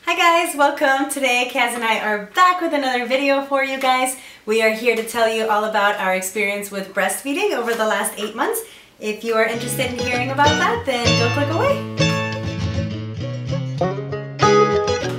Hi guys, welcome. Today Kaz and I are back with another video for you guys. We are here to tell you all about our experience with breastfeeding over the last 8 months. If you are interested in hearing about that, then don't click away.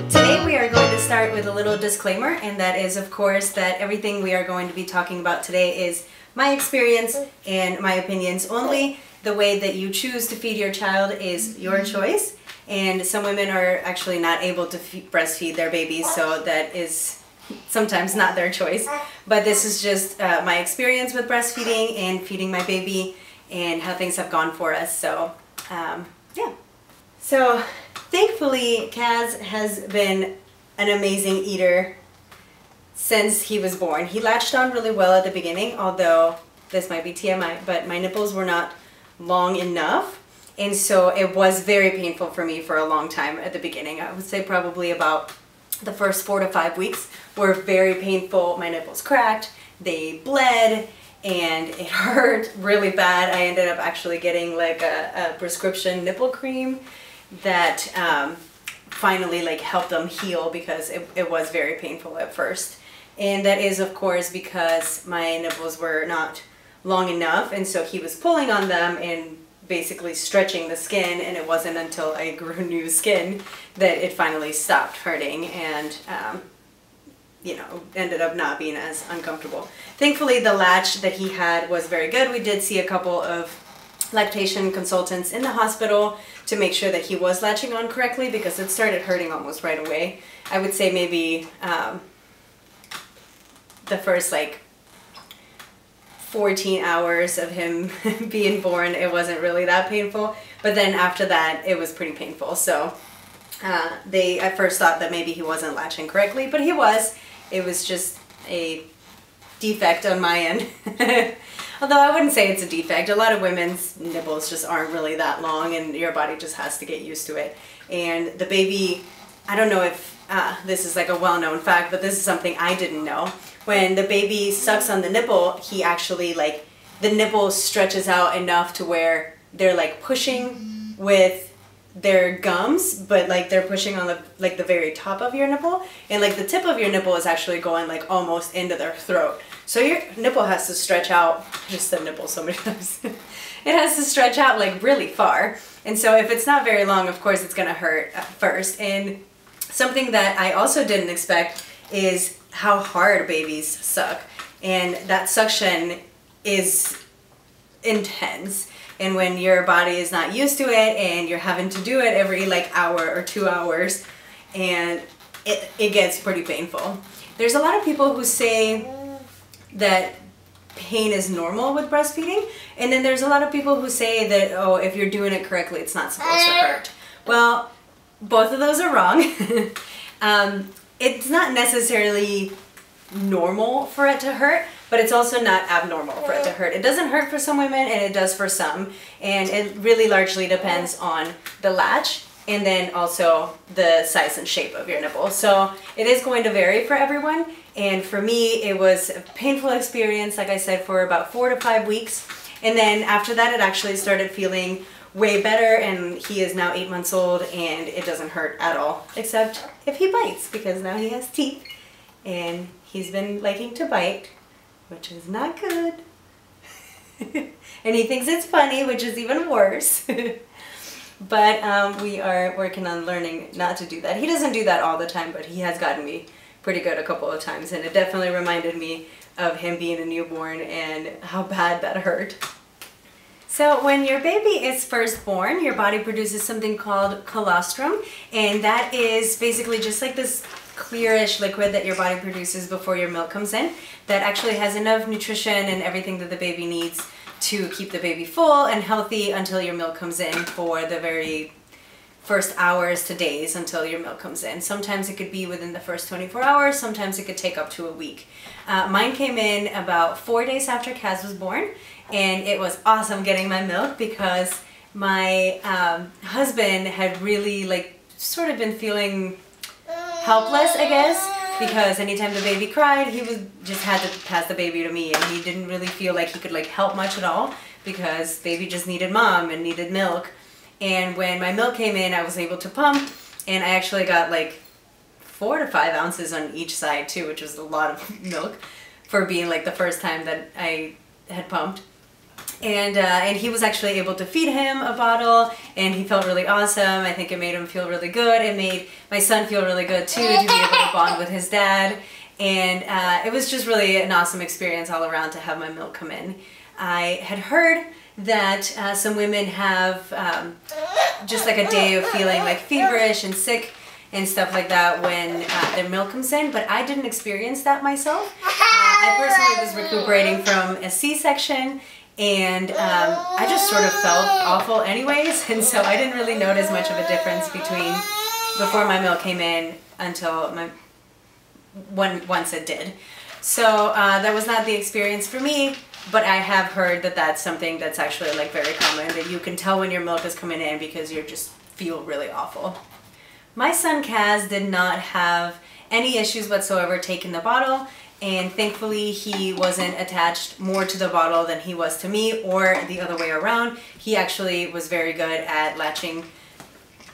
Today we are going to start with a little disclaimer, and that is of course that everything we are going to be talking about today is my experience and my opinions only. The way that you choose to feed your child is your choice. And some women are actually not able to breastfeed their babies, so that is sometimes not their choice. But this is just my experience with breastfeeding and feeding my baby and how things have gone for us. So, yeah. So, thankfully, Kaz has been an amazing eater since he was born. He latched on really well at the beginning, although this might be TMI, but my nipples were not long enough. And so it was very painful for me for a long time at the beginning. I would say probably about the first 4 to 5 weeks were very painful. My nipples cracked, they bled, and it hurt really bad. I ended up actually getting like a prescription nipple cream that finally like helped them heal because it was very painful at first. And that is of course because my nipples were not long enough, and so he was pulling on them and basically stretching the skin, and it wasn't until I grew new skin that it finally stopped hurting and you know, ended up not being as uncomfortable. Thankfully the latch that he had was very good. We did see a couple of lactation consultants in the hospital to make sure that he was latching on correctly because it started hurting almost right away. I would say maybe the first like 14 hours of him being born, it wasn't really that painful, but then after that it was pretty painful. So they at first thought that maybe he wasn't latching correctly, but he was. It was just a defect on my end. Although I wouldn't say it's a defect. A lot of women's nipples just aren't really that long and your body just has to get used to it. And the baby, I don't know if this is like a well-known fact, but this is something I didn't know. When the baby sucks on the nipple, he actually like, the nipple stretches out enough to where they're like pushing with their gums, but like they're pushing on the like the very top of your nipple, and like the tip of your nipple is actually going like almost into their throat. So your nipple has to stretch out, I just said nipple so many times. It has to stretch out like really far. And so if it's not very long, of course it's gonna hurt at first. And something that I also didn't expect is how hard babies suck, and that suction is intense, and when your body is not used to it and you're having to do it every like hour or 2 hours, and it gets pretty painful. There's a lot of people who say that pain is normal with breastfeeding, and then there's a lot of people who say that, oh, if you're doing it correctly it's not supposed to hurt. Well, both of those are wrong. It's not necessarily normal for it to hurt, but it's also not abnormal for it to hurt. It doesn't hurt for some women and it does for some, and it really largely depends on the latch and then also the size and shape of your nipple. So it is going to vary for everyone, and for me it was a painful experience, like I said, for about 4 to 5 weeks, and then after that it actually started feeling way better, and he is now 8 months old and it doesn't hurt at all, except if he bites, because now he has teeth and he's been liking to bite, which is not good. And he thinks it's funny, which is even worse. But we are working on learning not to do that. He doesn't do that all the time, but he has gotten me pretty good a couple of times, and it definitely reminded me of him being a newborn and how bad that hurt. So when your baby is first born, your body produces something called colostrum, and that is basically just like this clearish liquid that your body produces before your milk comes in, that actually has enough nutrition and everything that the baby needs to keep the baby full and healthy until your milk comes in for the very first hours to days until your milk comes in. Sometimes it could be within the first 24 hours, sometimes it could take up to a week. Mine came in about 4 days after Kaz was born, and it was awesome getting my milk because my husband had really like sort of been feeling helpless, I guess, because anytime the baby cried, he was just had to pass the baby to me, and he didn't really feel like he could like help much at all because baby just needed mom and needed milk. And when my milk came in, I was able to pump, and I actually got like 4 to 5 ounces on each side too, which was a lot of milk for being like the first time that I had pumped. And he was actually able to feed him a bottle, and he felt really awesome. I think it made him feel really good. It made my son feel really good too, to be able to bond with his dad. And it was just really an awesome experience all around to have my milk come in. I had heard that some women have just like a day of feeling like feverish and sick and stuff like that when their milk comes in, but I didn't experience that myself. I personally was recuperating from a C-section, and I just sort of felt awful anyways, and so I didn't really notice much of a difference between before my milk came in until once it did. So that was not the experience for me, but I have heard that that's something that's actually like very common, that you can tell when your milk is coming in because you just feel really awful. My son Kaz did not have any issues whatsoever taking the bottle, and thankfully he wasn't attached more to the bottle than he was to me, or the other way around. He actually was very good at latching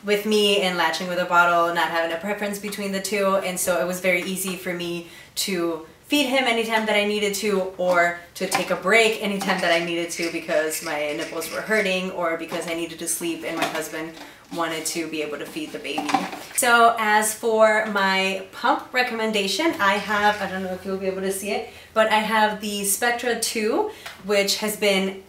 with me and latching with a bottle, not having a preference between the two, and so it was very easy for me to feed him anytime that I needed to, or to take a break anytime that I needed to because my nipples were hurting or because I needed to sleep and my husband wanted to be able to feed the baby. So as for my pump recommendation, I have, I don't know if you'll be able to see it, but I have the Spectra 2, which has been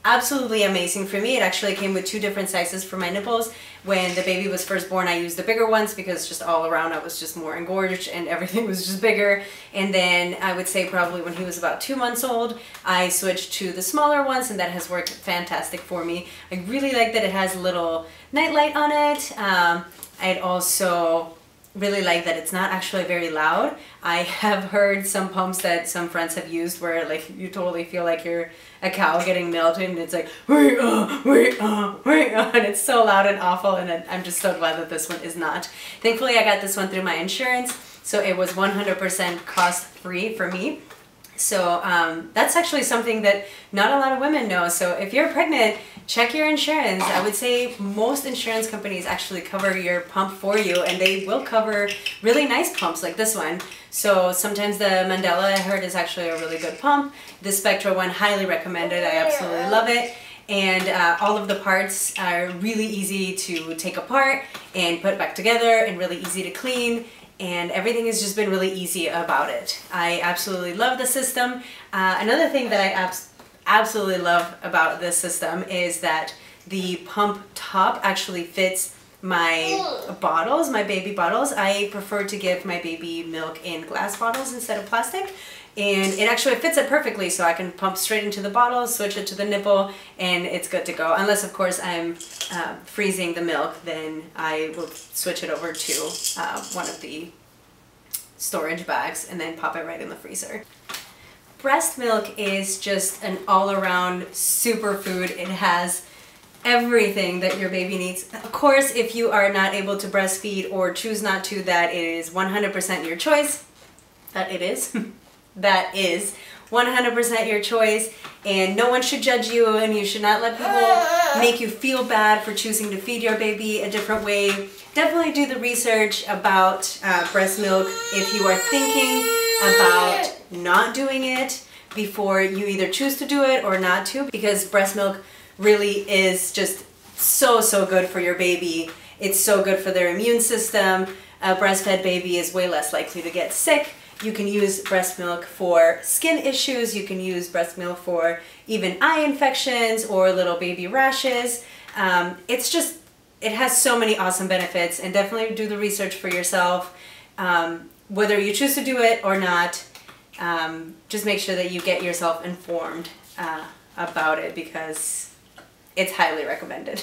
absolutely amazing for me. It actually came with 2 different sizes for my nipples. When the baby was first born, I used the bigger ones because just all around I was just more engorged and everything was just bigger. And then I would say probably when he was about 2 months old, I switched to the smaller ones, and that has worked fantastic for me. I really like that it has a little night light on it. I'd also really like that it's not actually very loud. I have heard some pumps that some friends have used where like you totally feel like you're a cow getting milked, and it's like and it's so loud and awful, and I'm just so glad that this one is not. Thankfully I got this one through my insurance, so it was 100% cost free for me. So that's actually something that not a lot of women know. So if you're pregnant, check your insurance. I would say most insurance companies actually cover your pump for you, and they will cover really nice pumps like this one. So sometimes the Mandela, I heard, is actually a really good pump. The Spectra one, highly recommended. I absolutely love it. And all of the parts are really easy to take apart and put back together, and really easy to clean. And everything has just been really easy about it. I absolutely love the system. Another thing that I absolutely love about this system is that the pump top actually fits my bottles, my baby bottles. I prefer to give my baby milk in glass bottles instead of plastic. And it actually fits it perfectly, so I can pump straight into the bottle, switch it to the nipple, and it's good to go. Unless, of course, I'm freezing the milk, then I will switch it over to one of the storage bags and then pop it right in the freezer. Breast milk is just an all-around superfood. It has everything that your baby needs. Of course, if you are not able to breastfeed or choose not to, that is 100% your choice. That is 100% your choice, and no one should judge you, and you should not let people make you feel bad for choosing to feed your baby a different way. Definitely do the research about breast milk if you are thinking about not doing it before you either choose to do it or not to, because breast milk really is just so good for your baby. It's so good for their immune system. A breastfed baby is way less likely to get sick. You can use breast milk for skin issues. You can use breast milk for even eye infections or little baby rashes. It has so many awesome benefits, and definitely do the research for yourself. Whether you choose to do it or not, just make sure that you get yourself informed about it, because it's highly recommended.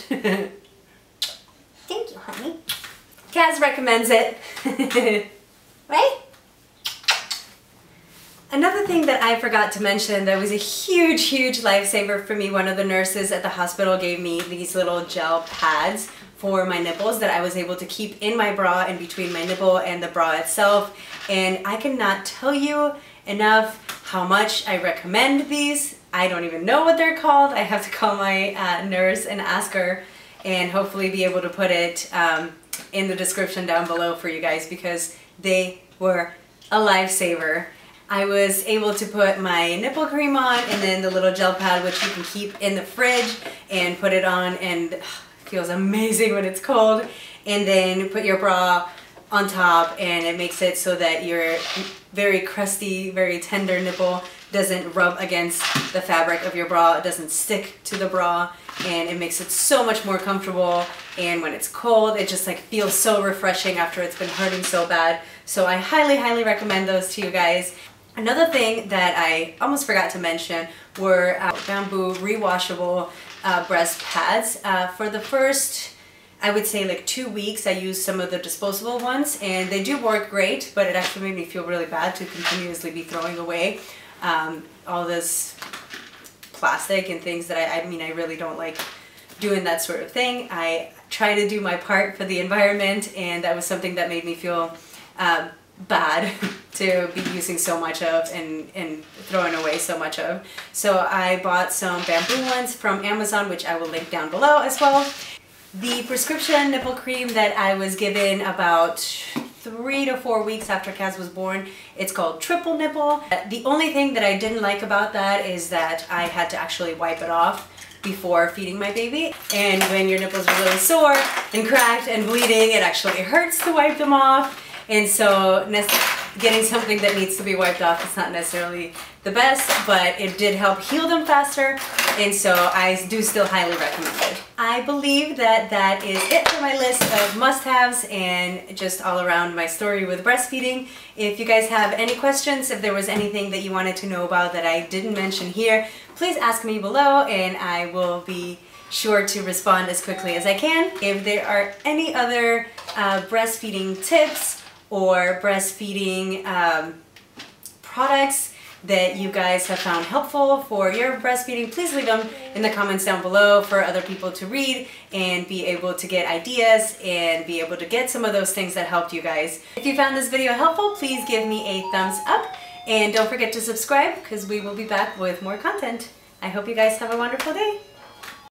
Thank you, honey. Kaz recommends it. Right? Another thing that I forgot to mention that was a huge lifesaver for me, one of the nurses at the hospital gave me these little gel pads for my nipples that I was able to keep in my bra, in between my nipple and the bra itself. And I cannot tell you enough how much I recommend these. I don't even know what they're called. I have to call my nurse and ask her, and hopefully be able to put it in the description down below for you guys because they were a lifesaver. I was able to put my nipple cream on and then the little gel pad, which you can keep in the fridge, and put it on, and it feels amazing when it's cold. And then put your bra on top, and it makes it so that your very crusty, very tender nipple doesn't rub against the fabric of your bra. It doesn't stick to the bra, and it makes it so much more comfortable. And when it's cold, it just like feels so refreshing after it's been hurting so bad. So I highly, highly recommend those to you guys. Another thing that I almost forgot to mention were bamboo rewashable breast pads. For the first, I would say like 2 weeks, I used some of the disposable ones, and they do work great, but it actually made me feel really bad to continuously be throwing away all this plastic and things that I mean, I really don't like doing that sort of thing. I try to do my part for the environment, and that was something that made me feel bad to be using so much of and throwing away so much of. So I bought some bamboo ones from Amazon, which I will link down below as well. The prescription nipple cream that I was given about 3 to 4 weeks after Kaz was born, it's called Triple Nipple. The only thing that I didn't like about that is that I had to actually wipe it off before feeding my baby. And when your nipples are really sore and cracked and bleeding, it actually hurts to wipe them off. And so getting something that needs to be wiped off is not necessarily the best, but it did help heal them faster, and so I do still highly recommend it. I believe that that is it for my list of must-haves and just all around my story with breastfeeding. If you guys have any questions, if there was anything that you wanted to know about that I didn't mention here, please ask me below and I will be sure to respond as quickly as I can. If there are any other breastfeeding tips or breastfeeding products that you guys have found helpful for your breastfeeding, please leave them in the comments down below for other people to read and be able to get ideas and be able to get some of those things that helped you guys. If you found this video helpful, please give me a thumbs up and don't forget to subscribe because we will be back with more content. I hope you guys have a wonderful day.